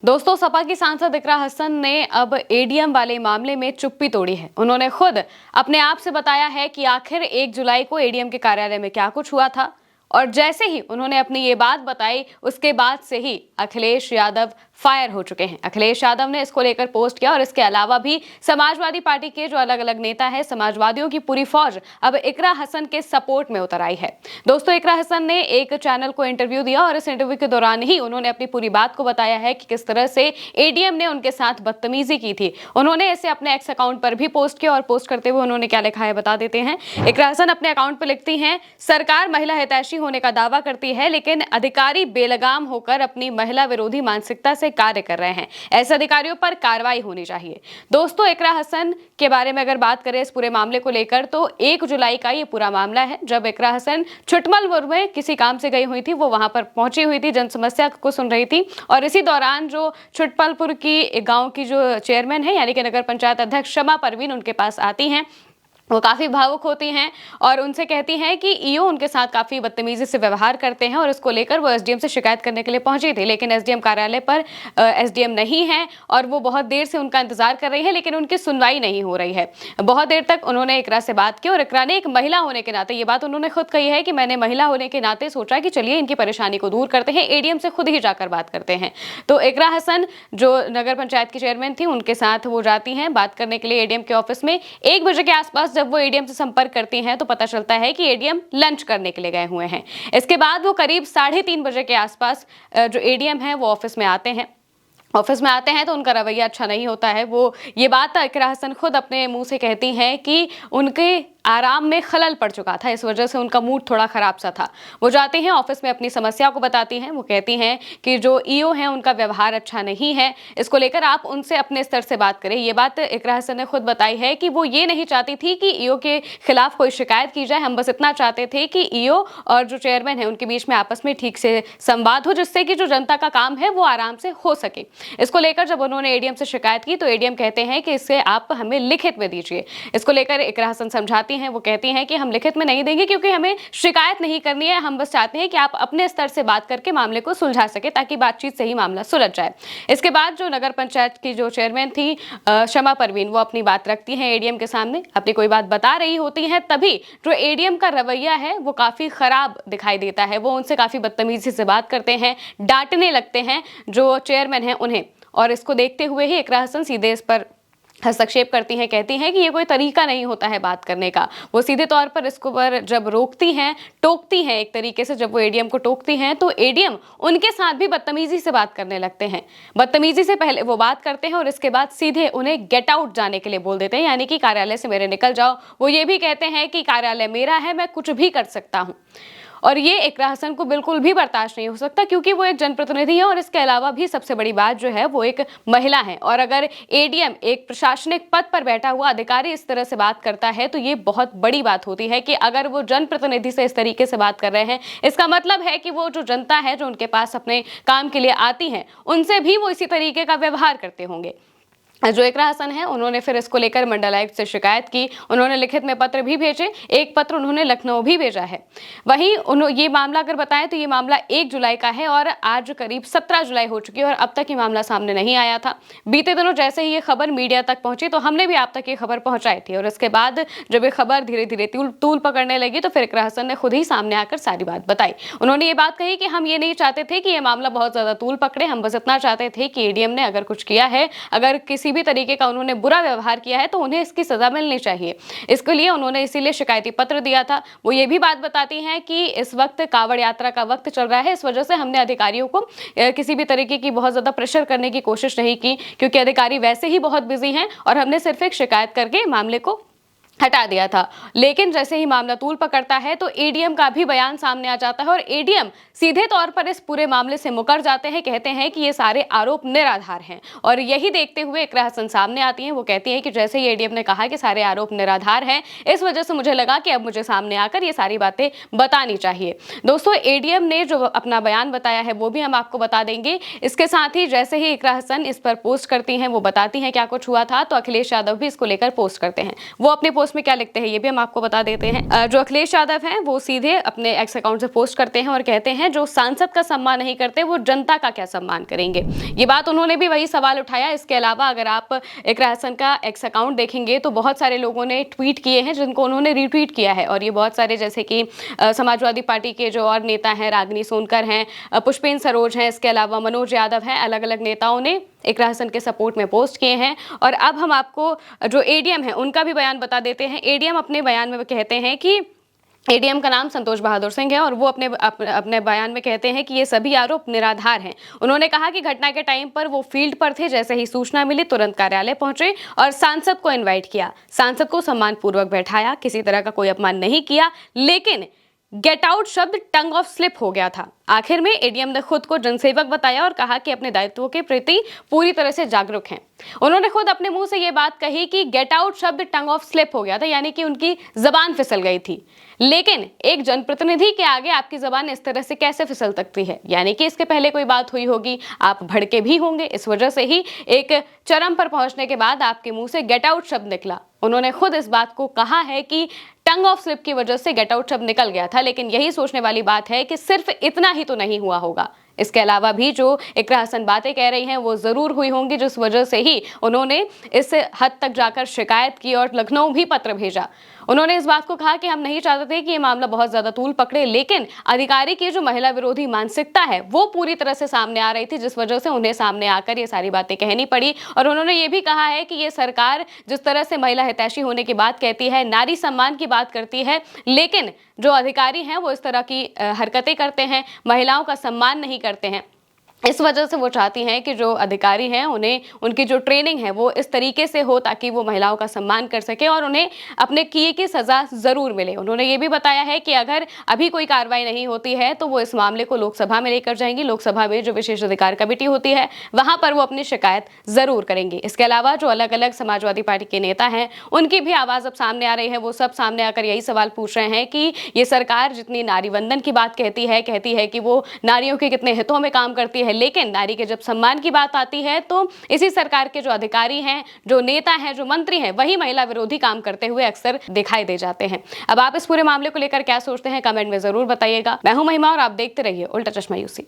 दोस्तों, सपा की सांसद इकरा हसन ने अब एडीएम वाले मामले में चुप्पी तोड़ी है। उन्होंने खुद अपने आप से बताया है कि आखिर 1 जुलाई को एडीएम के कार्यालय में क्या कुछ हुआ था। और जैसे ही उन्होंने अपनी ये बात बताई, उसके बाद से ही अखिलेश यादव फायर हो चुके हैं। अखिलेश यादव ने इसको लेकर पोस्ट किया और इसके अलावा भी समाजवादी पार्टी के जो अलग अलग नेता हैं, समाजवादियों की पूरी फौज अब इकरा हसन के सपोर्ट में उतर आई है। दोस्तों, इकरा हसन ने एक चैनल को इंटरव्यू दिया और इस इंटरव्यू के दौरान ही उन्होंने अपनी पूरी बात को बताया है कि किस तरह से एडीएम ने उनके साथ बदतमीजी की थी। उन्होंने इसे अपने एक्स अकाउंट पर भी पोस्ट किया और पोस्ट करते हुए उन्होंने क्या लिखा है बता देते हैं। इकरा हसन अपने अकाउंट पर लिखती हैं, सरकार महिला हितैषी होने का दावा करती है, लेकिन अधिकारी बेलगाम होकर अपनी महिला विरोधी मानसिकता से कार्य कर रहे हैं। ऐसे अधिकारियों पर कार्रवाई होनी चाहिए। दोस्तों, इकरा हसन के बारे में अगर बात करें इस पूरे मामले को लेकर, तो 1 जुलाई का ये पूरा मामला है, जब इकरा हसन छुटमलपुर में किसी काम से गई हुई थी। वो वहां पर पहुंची हुई थी, जन समस्या को सुन रही थी और इसी दौरान जो छुटमलपुर की गांव की जो चेयरमैन है, यानी कि नगर पंचायत अध्यक्ष शमा परवीन, उनके पास आती हैं। वो काफ़ी भावुक होती हैं और उनसे कहती हैं कि ईओ उनके साथ काफ़ी बदतमीजी से व्यवहार करते हैं और इसको लेकर वो एसडीएम से शिकायत करने के लिए पहुंची थी। लेकिन एसडीएम कार्यालय पर एसडीएम नहीं है और वो बहुत देर से उनका इंतजार कर रही है, लेकिन उनकी सुनवाई नहीं हो रही है। बहुत देर तक उन्होंने इकरा से बात की और इकरा ने एक महिला होने के नाते, ये बात उन्होंने खुद कही है कि मैंने महिला होने के नाते सोचा कि चलिए इनकी परेशानी को दूर करते हैं, एडीएम से खुद ही जाकर बात करते हैं। तो इकरा हसन जो नगर पंचायत की चेयरमैन थी, उनके साथ वो जाती हैं बात करने के लिए एडीएम के ऑफिस में। 1 बजे के आसपास जब वो एडीएम से संपर्क करती हैं तो पता चलता है कि एडीएम लंच करने के लिए गए हुए हैं। इसके बाद वो करीब 3:30 बजे के आसपास जो एडीएम है वो ऑफिस में आते हैं। तो उनका रवैया अच्छा नहीं होता है। वो ये बात इकरा हसन खुद अपने मुंह से कहती हैं कि उनके आराम में खलल पड़ चुका था, इस वजह से उनका मूड थोड़ा खराब सा था। वो जाती हैं ऑफिस में, अपनी समस्या को बताती हैं। वो कहती हैं कि जो ईओ हैं उनका व्यवहार अच्छा नहीं है, इसको लेकर आप उनसे अपने स्तर से बात करें। ये बात इकरा हसन ने खुद बताई है कि वो ये नहीं चाहती थी कि ईओ के खिलाफ कोई शिकायत की जाए। हम बस इतना चाहते थे कि ईओ और जो चेयरमैन है उनके बीच में आपस में ठीक से संवाद हो, जिससे कि जो जनता का काम है वो आराम से हो सके। इसको लेकर जब उन्होंने एडीएम से शिकायत की तो एडीएम कहते हैं कि इसे आप हमें लिखित में दीजिए। इसको लेकर इकरा हसन समझाती हैं। वो कहती हैं कि हम लिखित में नहीं देंगे क्योंकि हमें शिकायत नहीं करनी है, हम बस चाहते हैं कि आप अपने स्तर से बात करके मामले को सुलझा सके ताकि बातचीत से ही मामला सुलझ जाए। इसके बाद जो नगर पंचायत की जो चेयरमैन थी शमा परवीन, वो अपनी बात रखती हैं एडीएम के सामने, अपनी कोई बात बता रही होती हैं। तभी जो एडीएम का रवैया है वो काफी खराब दिखाई देता है। वो उनसे काफी बदतमीजी से बात करते हैं, डांटने लगते हैं जो चेयरमैन है उन्हें। और इसको देखते हुए ही इकरा हसन सीधे इस पर हस्तक्षेप करती हैं, कहती हैं कि ये कोई तरीका नहीं होता है बात करने का। वो सीधे तौर पर इसको पर जब रोकती हैं, टोकती हैं एक तरीके से, जब वो एडीएम को टोकती हैं तो एडीएम उनके साथ भी बदतमीजी से बात करने लगते हैं। बदतमीजी से पहले वो बात करते हैं और इसके बाद सीधे उन्हें गेट आउट जाने के लिए बोल देते हैं, यानी कि कार्यालय से मेरे निकल जाओ। वो ये भी कहते हैं कि कार्यालय मेरा है, मैं कुछ भी कर सकता हूँ। और ये इकरा हसन को बिल्कुल भी बर्दाश्त नहीं हो सकता, क्योंकि वो एक जनप्रतिनिधि है और इसके अलावा भी सबसे बड़ी बात जो है वो एक महिला है। और अगर एडीएम एक प्रशासनिक पद पर बैठा हुआ अधिकारी इस तरह से बात करता है तो ये बहुत बड़ी बात होती है कि अगर वो जनप्रतिनिधि से इस तरीके से बात कर रहे हैं, इसका मतलब है कि वो जो जनता है जो उनके पास अपने काम के लिए आती है, उनसे भी वो इसी तरीके का व्यवहार करते होंगे। जो इकरा हसन है उन्होंने फिर इसको लेकर मंडलायुक्त से शिकायत की। उन्होंने लिखित में पत्र भी भेजे, एक पत्र उन्होंने लखनऊ भी भेजा है। वहीं ये मामला अगर बताएं तो ये मामला 1 जुलाई का है और आज करीब 17 जुलाई हो चुकी है और अब तक ये मामला सामने नहीं आया था। बीते दिनों जैसे ही ये खबर मीडिया तक पहुंची तो हमने भी आप तक ये खबर पहुंचाई थी और इसके बाद जब ये खबर धीरे धीरे तूल पकड़ने लगी तो फिर इकरा हसन ने खुद ही सामने आकर सारी बात बताई। उन्होंने ये बात कही कि हम ये नहीं चाहते थे कि ये मामला बहुत ज्यादा तूल पकड़े, हम बस इतना चाहते थे कि एडीएम ने अगर कुछ किया है, अगर किसी भी तरीके का उन्होंने बुरा व्यवहार किया है तो उन्हें इसकी सजा मिलनी चाहिए। इसके लिए उन्होंने इसीलिए शिकायती पत्र दिया था। वो ये भी बात बताती हैं कि इस वक्त कांवड़ यात्रा का वक्त चल रहा है, इस वजह से हमने अधिकारियों को किसी भी तरीके की बहुत ज्यादा प्रेशर करने की कोशिश नहीं की, क्योंकि अधिकारी वैसे ही बहुत बिजी हैं और हमने सिर्फ एक शिकायत करके मामले को हटा दिया था। लेकिन जैसे ही मामला तूल पकड़ता है तो एडीएम का भी बयान सामने आ जाता है और एडीएम सीधे तौर पर इस पूरे मामले से मुकर जाते हैं, कहते हैं कि ये सारे आरोप निराधार हैं। और यही देखते हुए इकरा हसन सामने आती हैं। वो कहती हैं कि जैसे ही एडीएम ने कहा कि सारे आरोप निराधार हैं, इस वजह से मुझे लगा कि अब मुझे सामने आकर ये सारी बातें बतानी चाहिए। दोस्तों, एडीएम ने जो अपना बयान बताया है वो भी हम आपको बता देंगे। इसके साथ ही जैसे ही इकरा हसन इस पर पोस्ट करती हैं, वो बताती हैं क्या कुछ हुआ था, तो अखिलेश यादव भी इसको लेकर पोस्ट करते हैं। वो अपने पोस्ट में क्या लिखते हैं ये भी हम आपको बता देते हैं। जो अखिलेश यादव हैं वो सीधे अपने एक्स अकाउंट से पोस्ट करते हैं और कहते हैं जो सांसद का सम्मान नहीं करते वो जनता का क्या सम्मान करेंगे। ये बात उन्होंने भी वही सवाल उठाया। इसके अलावा अगर आप इकरा हसन का एक्स अकाउंट देखेंगे तो बहुत सारे लोगों ने ट्वीट किए हैं जिनको उन्होंने रीट्वीट किया है, और ये बहुत सारे जैसे कि समाजवादी पार्टी के जो और नेता हैं, रागिनी सोनकर हैं, पुष्पेंद्र सरोज हैं, इसके अलावा मनोज यादव हैं, अलग अलग नेताओं ने इकरा हसन के सपोर्ट में पोस्ट किए हैं। और अब हम आपको जो एडीएम है उनका भी बयान बता देते हैं। एडीएम अपने बयान में कहते हैं कि एडीएम का नाम संतोष बहादुर सिंह है और वो अपने बयान में कहते हैं कि ये सभी आरोप निराधार हैं। उन्होंने कहा कि घटना के टाइम पर वो फील्ड पर थे, जैसे ही सूचना मिली तुरंत कार्यालय पहुंचे और सांसद को इनवाइट किया, सांसद को सम्मानपूर्वक बैठाया, किसी तरह का कोई अपमान नहीं किया, लेकिन गेट आउट शब्द टंग ऑफ स्लिप हो गया था। आखिर में एडीएम ने खुद को जनसेवक बताया और कहा कि अपने दायित्वों के प्रति पूरी तरह से जागरूक हैं। उन्होंने खुद अपने मुंह से यह बात कही कि गेट आउट शब्द टंग ऑफ स्लिप हो गया था, यानी कि उनकी जबान फिसल गई थी। लेकिन एक जनप्रतिनिधि के आगे आपकी जबान इस तरह से कैसे फिसल सकती है, यानी कि इसके पहले कोई बात हुई होगी, आप भड़के भी होंगे। इस वजह से ही एक चरम पर पहुंचने के बाद आपके मुंह से गेट आउट शब्द निकला। उन्होंने खुद इस बात को कहा है कि टंग ऑफ स्लिप की वजह से गेट आउट शब्द निकल गया था, लेकिन यही सोचने वाली बात है कि सिर्फ इतना ही तो नहीं हुआ होगा, इसके अलावा भी जो इकरा हसन बातें कह रही हैं वो जरूर हुई होंगी, जिस वजह से ही उन्होंने इस हद तक जाकर शिकायत की और लखनऊ भी पत्र भेजा। उन्होंने इस बात को कहा कि हम नहीं चाहते थे कि ये मामला बहुत ज्यादा तूल पकड़े, लेकिन अधिकारी की जो महिला विरोधी मानसिकता है वो पूरी तरह से सामने आ रही थी, जिस वजह से उन्हें सामने आकर ये सारी बातें कहनी पड़ी। और उन्होंने ये भी कहा है कि ये सरकार जिस तरह से महिला हितैषी होने की बात कहती है, नारी सम्मान की बात करती है, लेकिन जो अधिकारी हैं वो इस तरह की हरकतें करते हैं, महिलाओं का सम्मान नहीं करते हैं। इस वजह से वो चाहती हैं कि जो अधिकारी हैं उन्हें उनकी जो ट्रेनिंग है वो इस तरीके से हो ताकि वो महिलाओं का सम्मान कर सके और उन्हें अपने किए की सजा जरूर मिले। उन्होंने ये भी बताया है कि अगर अभी कोई कार्रवाई नहीं होती है तो वो इस मामले को लोकसभा में लेकर जाएंगी। लोकसभा में जो विशेष अधिकार कमेटी होती है वहां पर वो अपनी शिकायत जरूर करेंगे। इसके अलावा जो अलग अलग समाजवादी पार्टी के नेता हैं उनकी भी आवाज अब सामने आ रही है। वो सब सामने आकर यही सवाल पूछ रहे हैं कि ये सरकार जितनी नारी वंदन की बात कहती है कि वो नारियों के कितने हितों में काम करती है, लेकिन नारी के जब सम्मान की बात आती है तो इसी सरकार के जो अधिकारी हैं, जो नेता हैं, जो मंत्री हैं, वही महिला विरोधी काम करते हुए अक्सर दिखाई दे जाते हैं। अब आप इस पूरे मामले को लेकर क्या सोचते हैं कमेंट में जरूर बताइएगा। मैं हूं महिमा और आप देखते रहिए उल्टा चश्मा यूसी।